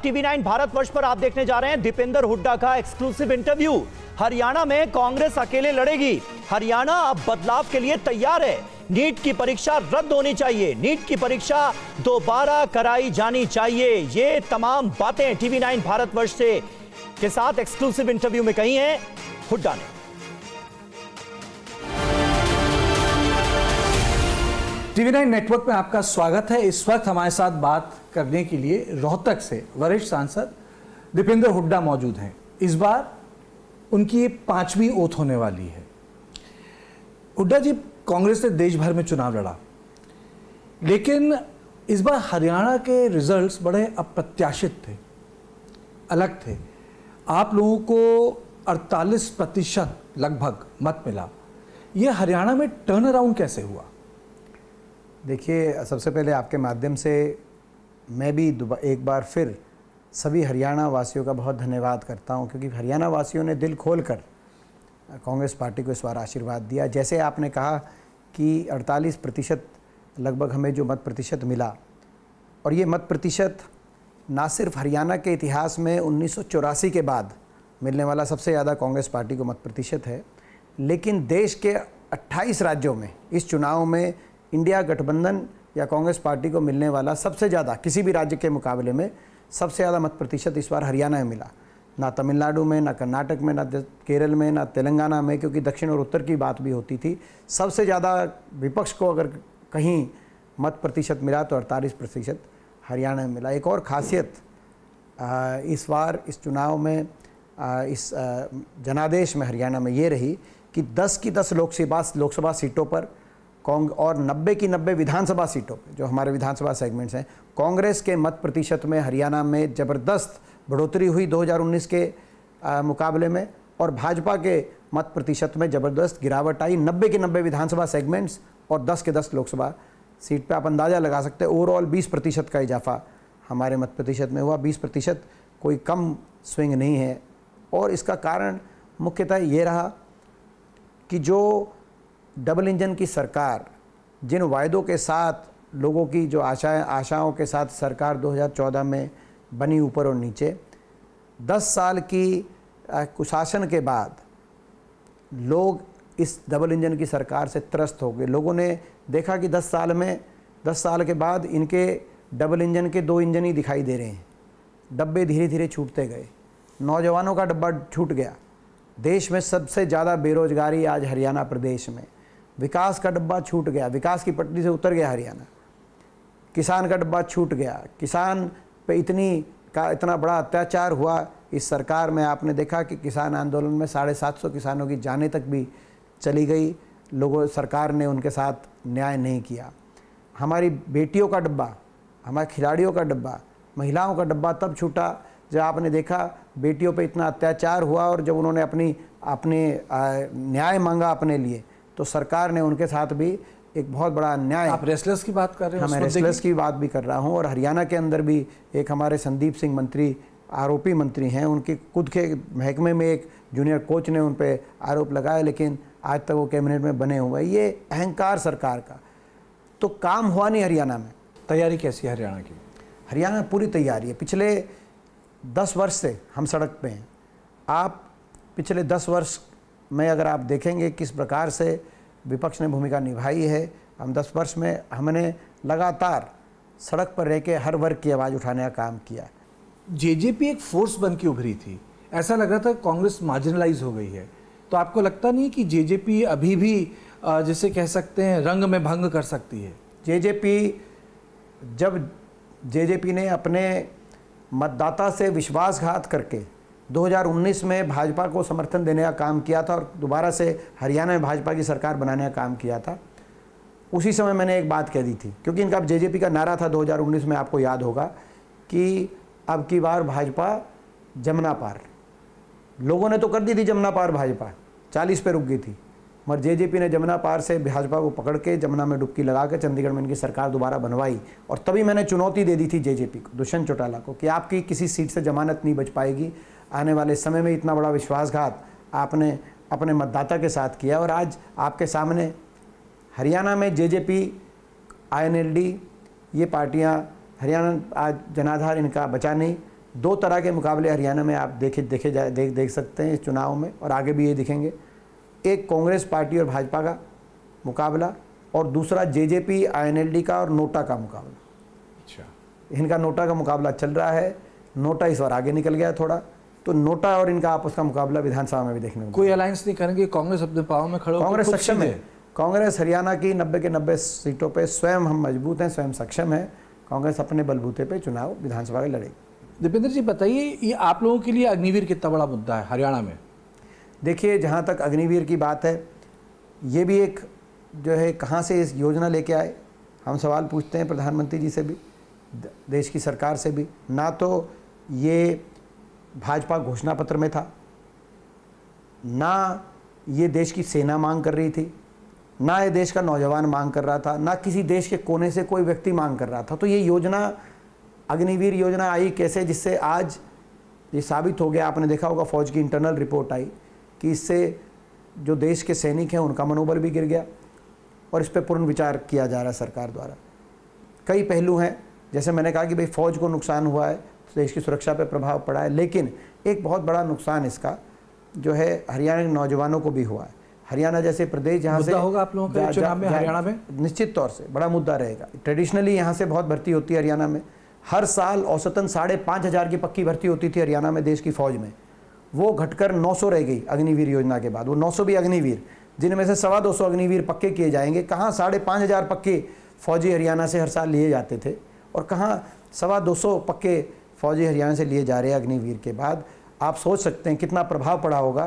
TV9 Bharatvarsh पर आप देखने जा रहे हैं दीपेंद्र हुड्डा का एक्सक्लूसिव इंटरव्यू। हरियाणा में कांग्रेस अकेले लड़ेगी। हरियाणा अब बदलाव के लिए तैयार है। नीट की परीक्षा रद्द होनी चाहिए। नीट की परीक्षा दोबारा कराई जानी चाहिए। ये तमाम बातें TV9 भारतवर्ष से के साथ एक्सक्लूसिव इंटरव्यू में कही हैं हुड्डा ने। TV9 नेटवर्क में आपका स्वागत है। इस वक्त हमारे साथ बात करने के लिए रोहतक से वरिष्ठ सांसद दीपेंद्र हुड्डा मौजूद हैं। इस बार उनकी 5वीं ओथ होने वाली है। हुड्डा जी, कांग्रेस ने देश भर में चुनाव लड़ा, लेकिन इस बार हरियाणा के रिजल्ट्स बड़े अप्रत्याशित थे, अलग थे। आप लोगों को 48% लगभग मत मिला। ये हरियाणा में टर्न अराउंड कैसे हुआ? देखिए, सबसे पहले आपके माध्यम से मैं भी एक बार फिर सभी हरियाणा वासियों का बहुत धन्यवाद करता हूं, क्योंकि हरियाणा वासियों ने दिल खोलकर कांग्रेस पार्टी को इस बार आशीर्वाद दिया। जैसे आपने कहा कि 48% लगभग हमें जो मत प्रतिशत मिला, और ये मत प्रतिशत ना सिर्फ हरियाणा के इतिहास में 1984 के बाद मिलने वाला सबसे ज़्यादा कांग्रेस पार्टी को मत प्रतिशत है, लेकिन देश के 28 राज्यों में इस चुनाव में इंडिया गठबंधन या कांग्रेस पार्टी को मिलने वाला सबसे ज़्यादा, किसी भी राज्य के मुकाबले में सबसे ज़्यादा मत प्रतिशत इस बार हरियाणा में मिला। ना तमिलनाडु में, ना कर्नाटक में, ना केरल में, ना तेलंगाना में, क्योंकि दक्षिण और उत्तर की बात भी होती थी। सबसे ज़्यादा विपक्ष को अगर कहीं मत प्रतिशत मिला तो 48% हरियाणा में मिला। एक और खासियत इस बार इस चुनाव में, इस जनादेश में हरियाणा में ये रही कि 10 की 10 लोकसभा सीटों पर और 90 की 90 विधानसभा सीटों पे, जो हमारे विधानसभा सेगमेंट्स हैं, कांग्रेस के मत प्रतिशत में हरियाणा में ज़बरदस्त बढ़ोतरी हुई 2019 के मुकाबले में, और भाजपा के मत प्रतिशत में ज़बरदस्त गिरावट आई। 90 के 90 विधानसभा सेगमेंट्स और 10 के 10 लोकसभा सीट पे आप अंदाज़ा लगा सकते हैं। ओवरऑल 20% का इजाफा हमारे मत प्रतिशत में हुआ। 20% कोई कम स्विंग नहीं है, और इसका कारण मुख्यतः ये रहा कि जो डबल इंजन की सरकार, जिन वायदों के साथ लोगों की जो आशाओं के साथ सरकार 2014 में बनी ऊपर और नीचे, 10 साल की कुशासन के बाद लोग इस डबल इंजन की सरकार से त्रस्त हो गए। लोगों ने देखा कि 10 साल के बाद इनके डबल इंजन के 2 इंजन ही दिखाई दे रहे हैं। डब्बे धीरे धीरे छूटते गए। नौजवानों का डब्बा छूट गया। देश में सबसे ज़्यादा बेरोजगारी आज हरियाणा प्रदेश में। विकास का डब्बा छूट गया, विकास की पटरी से उतर गया हरियाणा। किसान का डब्बा छूट गया। किसान पे इतना बड़ा अत्याचार हुआ इस सरकार में। आपने देखा कि किसान आंदोलन में 750 किसानों की जानें तक भी चली गई। सरकार ने उनके साथ न्याय नहीं किया। हमारी बेटियों का डब्बा, हमारे खिलाड़ियों का डब्बा, महिलाओं का डब्बा तब छूटा जब आपने देखा बेटियों पे इतना अत्याचार हुआ, और जब उन्होंने अपने न्याय मांगा अपने लिए, तो सरकार ने उनके साथ भी एक बहुत बड़ा अन्याय। आप रेसलर्स की बात कर रहे हो? मैं रेसलर्स की बात भी कर रहा हूं। और हरियाणा के अंदर भी एक हमारे संदीप सिंह मंत्री आरोपी मंत्री हैं। उनके खुद के महकमे में एक जूनियर कोच ने उन पर आरोप लगाया, लेकिन आज तक वो कैबिनेट में बने हुए। ये अहंकार सरकार का। तो काम हुआ नहीं हरियाणा में। तैयारी कैसी है हरियाणा की? हरियाणा में पूरी तैयारी है। पिछले 10 वर्ष से हम सड़क पे हैं। आप पिछले 10 वर्ष में अगर आप देखेंगे किस प्रकार से विपक्ष ने भूमिका निभाई है, हम 10 वर्ष में हमने लगातार सड़क पर रह के हर वर्ग की आवाज़ उठाने का काम किया। जेजेपी एक फोर्स बन के उभरी थी। ऐसा लग रहा था कांग्रेस मार्जिनलाइज हो गई है। तो आपको लगता नहीं कि जेजेपी अभी भी जिसे कह सकते हैं रंग में भंग कर सकती है? जब जेजेपी ने अपने मतदाता से विश्वासघात करके 2019 में भाजपा को समर्थन देने का काम किया था, और दोबारा से हरियाणा में भाजपा की सरकार बनाने का काम किया था, उसी समय मैंने एक बात कह दी थी, क्योंकि इनका जेजेपी का नारा था 2019 में, आपको याद होगा, कि अब की बार भाजपा जमुना पार। लोगों ने तो कर दी थी जमुना पार, भाजपा 40 पे रुक गई थी, मगर जेजेपी ने जमुना पार से भाजपा को पकड़ के जमुना में डुबकी लगा के चंडीगढ़ में इनकी सरकार दोबारा बनवाई। और तभी मैंने चुनौती दे दी थी जेजेपी को, दुष्यंत चौटाला को, कि आपकी किसी सीट से जमानत नहीं बच पाएगी। आने वाले समय में इतना बड़ा विश्वासघात आपने अपने मतदाता के साथ किया। और आज आपके सामने हरियाणा में जेजेपी, INLD, ये पार्टियां, हरियाणा आज जनाधार इनका बचा नहीं, दो तरह के मुकाबले हरियाणा में आप देख सकते हैं इस चुनाव में, और आगे भी ये दिखेंगे। एक कांग्रेस पार्टी और भाजपा का मुकाबला, और दूसरा जेजेपी, आईएनएलडी का और नोटा का मुकाबला। अच्छा, इनका नोटा का मुकाबला चल रहा है। नोटा इस बार आगे निकल गया थोड़ा, तो नोटा और इनका आपस का मुकाबला विधानसभा में भी देखने को। कोई अलायंस नहीं करेंगे? कांग्रेस अपने पाँव में खड़े, कांग्रेस सक्षम है। कांग्रेस हरियाणा की 90 के 90 सीटों पे स्वयं हम मजबूत हैं, स्वयं सक्षम है। कांग्रेस अपने बलबूते पे चुनाव विधानसभा के लड़ेगी। दीपेंद्र जी बताइए, ये आप लोगों के लिए अग्निवीर कितना बड़ा मुद्दा है हरियाणा में? देखिए, जहाँ तक अग्निवीर की बात है, ये भी एक जो है कहाँ से इस योजना लेके आए, हम सवाल पूछते हैं प्रधानमंत्री जी से भी, देश की सरकार से भी। ना तो ये भाजपा घोषणा पत्र में था, ना ये देश की सेना मांग कर रही थी, ना ये देश का नौजवान मांग कर रहा था, ना किसी देश के कोने से कोई व्यक्ति मांग कर रहा था। तो ये योजना, अग्निवीर योजना आई कैसे, जिससे आज ये साबित हो गया। आपने देखा होगा फौज की इंटरनल रिपोर्ट आई कि इससे जो देश के सैनिक हैं उनका मनोबल भी गिर गया, और इस पर पूर्ण विचार किया जा रहा है सरकार द्वारा। कई पहलू हैं, जैसे मैंने कहा कि भाई फौज को नुकसान हुआ है, देश की सुरक्षा पर प्रभाव पड़ा है, लेकिन एक बहुत बड़ा नुकसान इसका जो है हरियाणा के नौजवानों को भी हुआ है। हरियाणा जैसे प्रदेश जहाँ से होगा आप लोगों के चुनाव में हरियाणा में निश्चित तौर से बड़ा मुद्दा रहेगा। ट्रेडिशनली यहाँ से बहुत भर्ती होती है हरियाणा में, हर साल औसतन 5,500 की पक्की भर्ती होती थी हरियाणा में देश की फौज में, वो घटकर 900 रह गई अग्निवीर योजना के बाद। वो 900 भी अग्निवीर, जिनमें से 225 अग्निवीर पक्के किए जाएंगे। कहाँ 5,500 पक्के फौजी हरियाणा से हर साल लिए जाते थे, और कहाँ 225 पक्के फौजी हरियाणा से लिए जा रहे हैं अग्निवीर के बाद। आप सोच सकते हैं कितना प्रभाव पड़ा होगा